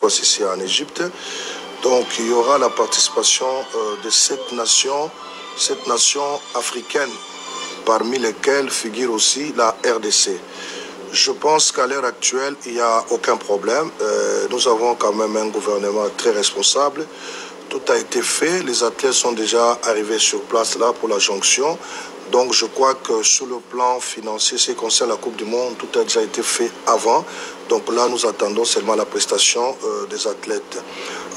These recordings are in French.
passe ici en Égypte. Donc il y aura la participation de 7 nations africaines, parmi lesquelles figure aussi la RDC. Je pense qu'à l'heure actuelle, il n'y a aucun problème. Nous avons quand même un gouvernement très responsable. Tout a été fait. Les athlètes sont déjà arrivés sur place là pour la jonction. Donc je crois que sur le plan financier, ce qui concerne la Coupe du Monde, tout a déjà été fait avant. Donc là, nous attendons seulement la prestation des athlètes.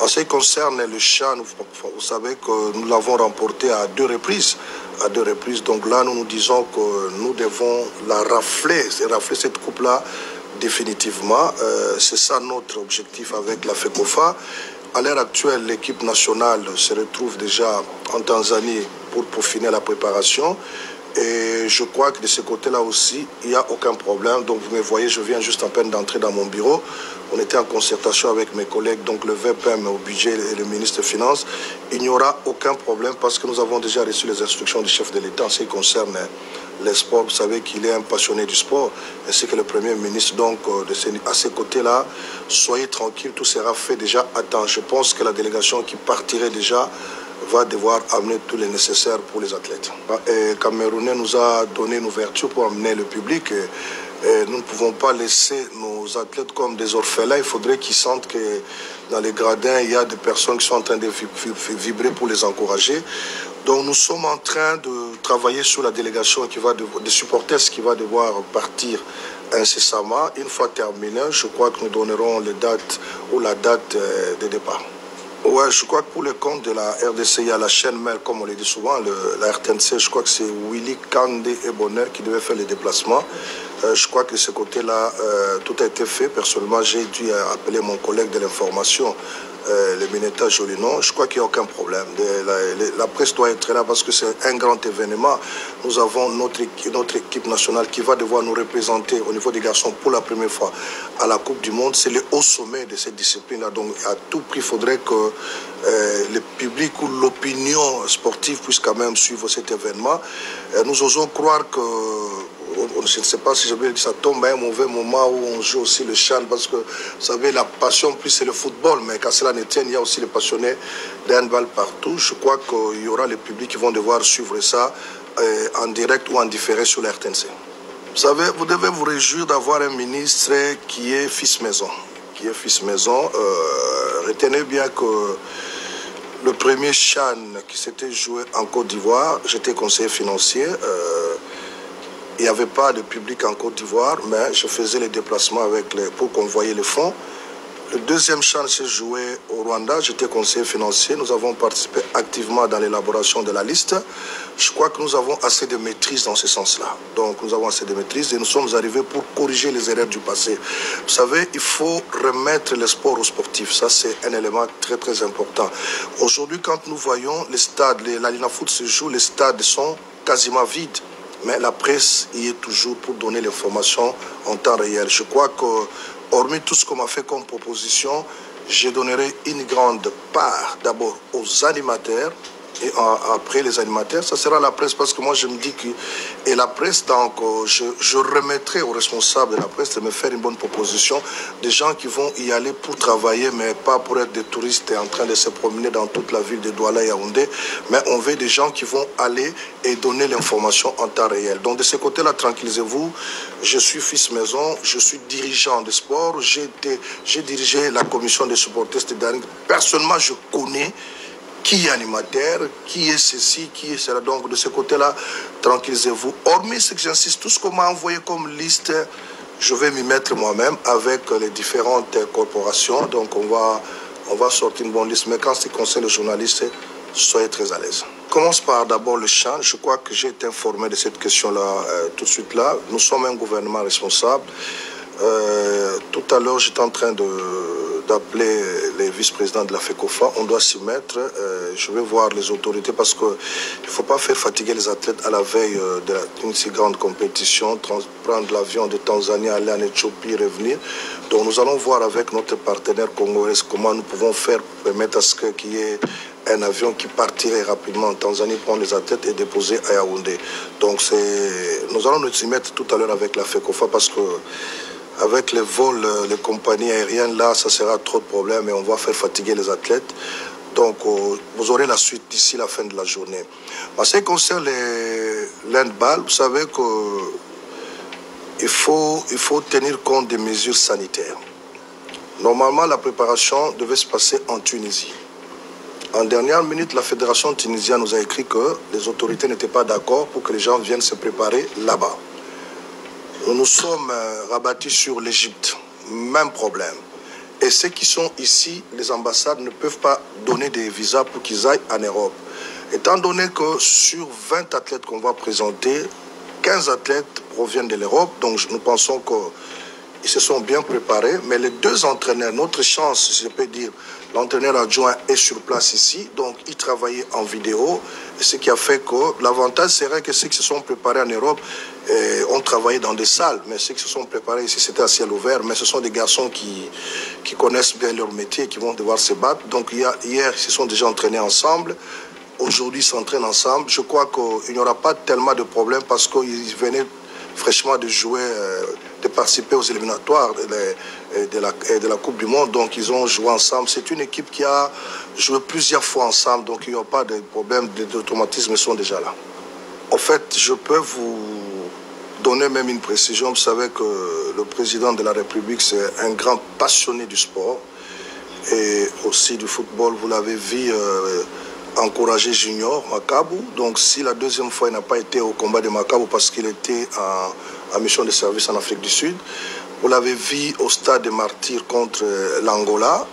En ce qui concerne le CHAN, vous savez que nous l'avons remporté à 2 reprises. Donc là, nous nous disons que nous devons la rafler cette coupe-là définitivement. C'est ça notre objectif avec la FECOFA. À l'heure actuelle, l'équipe nationale se retrouve déjà en Tanzanie pour peaufiner la préparation. Et je crois que de ce côté-là aussi, il n'y a aucun problème. Donc vous me voyez, je viens juste à peine d'entrer dans mon bureau. On était en concertation avec mes collègues, donc le VPM au budget et le ministre des Finances. Il n'y aura aucun problème parce que nous avons déjà reçu les instructions du chef de l'État en ce qui concerne les sports. Vous savez qu'il est un passionné du sport, ainsi que le Premier ministre. Donc à ces côtés-là, soyez tranquilles, tout sera fait déjà à temps. Je pense que la délégation qui partirait déjà va devoir amener tout le nécessaire pour les athlètes. Et Camerounais nous a donné une ouverture pour amener le public. Et nous ne pouvons pas laisser nos athlètes comme des orphelins. Il faudrait qu'ils sentent que dans les gradins, il y a des personnes qui sont en train de vibrer pour les encourager. Donc nous sommes en train de travailler sur la délégation des supporters qui va devoir partir incessamment. Une fois terminé, je crois que nous donnerons les dates ou la date de départ. Ouais, je crois que pour le compte de la RDC, il y a la chaîne mère, comme on le dit souvent, la RTNC, je crois que c'est Willy Kandé et Bonheur qui devaient faire les déplacements. Je crois que de ce côté-là, tout a été fait. Personnellement, j'ai dû appeler mon collègue de l'information, le Mineta Jolinon. Je crois qu'il n'y a aucun problème. La presse doit être là parce que c'est un grand événement. Nous avons notre équipe nationale qui va devoir nous représenter au niveau des garçons pour la première fois à la Coupe du Monde. C'est le haut sommet de cette discipline-là. Donc, à tout prix, il faudrait que le public ou l'opinion sportive puisse quand même suivre cet événement. Nous osons croire que je ne sais pas si je vais dire ça tombe à un mauvais moment où on joue aussi le CHAN parce que, vous savez, la passion plus c'est le football, mais quand cela ne tienne, il y a aussi les passionnés d'handball partout. Je crois qu'il y aura les publics qui vont devoir suivre ça en direct ou en différé sur la RTNC. Vous savez, vous devez vous réjouir d'avoir un ministre qui est fils maison. Retenez bien que le premier CHAN qui s'était joué en Côte d'Ivoire, j'étais conseiller financier. Il n'y avait pas de public en Côte d'Ivoire, mais je faisais les déplacements pour convoyer les fonds. Le deuxième CHAN s'est joué au Rwanda, j'étais conseiller financier. Nous avons participé activement dans l'élaboration de la liste. Je crois que nous avons assez de maîtrise dans ce sens-là. Donc nous avons assez de maîtrise et nous sommes arrivés pour corriger les erreurs du passé. Vous savez, il faut remettre le sport aux sportifs. Ça, c'est un élément très, très important. Aujourd'hui, quand nous voyons les stades, l'Arena Foot se joue, les stades sont quasiment vides. Mais la presse y est toujours pour donner l'information en temps réel. Je crois que, hormis tout ce qu'on m'a fait comme proposition, je donnerai une grande part d'abord aux animateurs et après les animateurs, ça sera la presse parce que moi je me dis que et la presse, donc je remettrai aux responsables de la presse de me faire une bonne proposition, des gens qui vont y aller pour travailler mais pas pour être des touristes en train de se promener dans toute la ville de Douala et Yaoundé, mais on veut des gens qui vont aller et donner l'information en temps réel. Donc de ce côté-là, tranquillisez-vous, je suis fils maison, je suis dirigeant de sport, j'ai dirigé la commission des supporters de Daring. Personnellement, je connais qui est animateur, qui est ceci, qui est cela. Donc de ce côté-là, tranquillisez-vous. Hormis ce que j'insiste, tout ce qu'on m'a envoyé comme liste, je vais m'y mettre moi-même avec les différentes corporations. Donc on va sortir une bonne liste. Mais quand ce qui concerne les journalistes, soyez très à l'aise. Commence par d'abord le CHAN. Je crois que j'ai été informé de cette question-là tout de suite là. Nous sommes un gouvernement responsable. Tout à l'heure, j'étais en train d'appeler les vice-présidents de la FECOFA. On doit s'y mettre. Je vais voir les autorités parce qu'il ne faut pas faire fatiguer les athlètes à la veille d'une si grande compétition prendre l'avion de Tanzanie, aller en Éthiopie, revenir. Donc nous allons voir avec notre partenaire congolais comment nous pouvons faire pour permettre à ce qu'il y ait un avion qui partirait rapidement en Tanzanie, prendre les athlètes et déposer à Yaoundé. Donc nous allons nous y mettre tout à l'heure avec la FECOFA parce que avec les vols, les compagnies aériennes, là, ça sera trop de problèmes et on va faire fatiguer les athlètes. Donc, vous aurez la suite d'ici la fin de la journée. En ce qui concerne l'handball, vous savez qu'il faut tenir compte des mesures sanitaires. Normalement, la préparation devait se passer en Tunisie. En dernière minute, la fédération tunisienne nous a écrit que les autorités n'étaient pas d'accord pour que les gens viennent se préparer là-bas. Nous nous sommes rabattus sur l'Égypte. Même problème. Et ceux qui sont ici, les ambassades ne peuvent pas donner des visas pour qu'ils aillent en Europe. Étant donné que sur 20 athlètes qu'on va présenter, 15 athlètes proviennent de l'Europe, donc nous pensons qu'ils se sont bien préparés. Mais les deux entraîneurs, notre chance, si je peux dire, l'entraîneur adjoint est sur place ici, donc il travaillait en vidéo, ce qui a fait que l'avantage serait que ceux qui se sont préparés en Europe ont travaillé dans des salles, mais ceux qui se sont préparés ici, c'était à ciel ouvert, mais ce sont des garçons qui connaissent bien leur métier, qui vont devoir se battre. Donc hier, ils se sont déjà entraînés ensemble. Aujourd'hui, ils s'entraînent ensemble. Je crois qu'il n'y aura pas tellement de problèmes parce qu'ils venaient fraîchement de jouer, de participer aux éliminatoires de la Coupe du Monde. Donc, ils ont joué ensemble. C'est une équipe qui a joué plusieurs fois ensemble. Donc, il n'y a pas de problème. Les automatismes sont déjà là. En fait, je peux vous donner même une précision. Vous savez que le président de la République, c'est un grand passionné du sport et aussi du football. Vous l'avez vu encourager Junior Makabou. Donc si la deuxième fois il n'a pas été au combat de Makabou parce qu'il était en mission de service en Afrique du Sud, vous l'avez vu au stade de Martyrs contre l'Angola,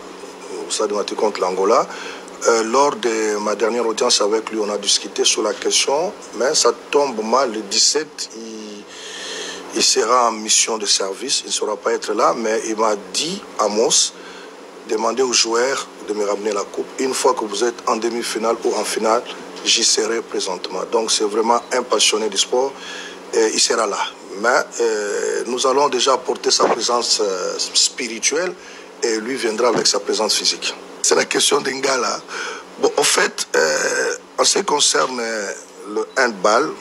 lors de ma dernière audience avec lui, on a discuté sur la question, mais ça tombe mal, le 17, il sera en mission de service, il ne saura pas être là, mais il m'a dit, Amos, demandez aux joueurs de me ramener la coupe. Une fois que vous êtes en demi-finale ou en finale, j'y serai présentement. Donc c'est vraiment un passionné du sport et il sera là. Mais nous allons déjà apporter sa présence spirituelle et lui viendra avec sa présence physique. C'est la question d'Ingala. Bon, en fait, en ce qui concerne le handball,